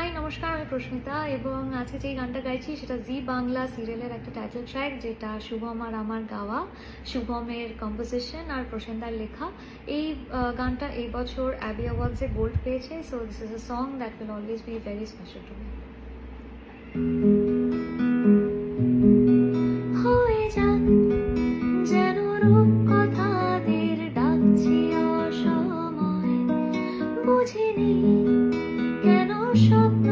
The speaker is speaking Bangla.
হাই নমস্কার, আমি প্রস্মিতা এবং আজকে যেই গানটা গাইছি সেটা জি বাংলা সিরিয়ালের একটা টাইটেল ট্র্যাক, যেটা শুভম আর আমার গাওয়া, শুভমের কম্পোজিশন আর প্রসেনদার লেখা। এই গানটা এই বছর অ্যাবি অ্যাওয়ার্ডসে গোল্ড পেয়েছে। So this is a song that will always be very special to me. হয়ে যাক যেন রূপকথাদের ডাকছি অসময়, বুঝিনি কেন স্বপ্ন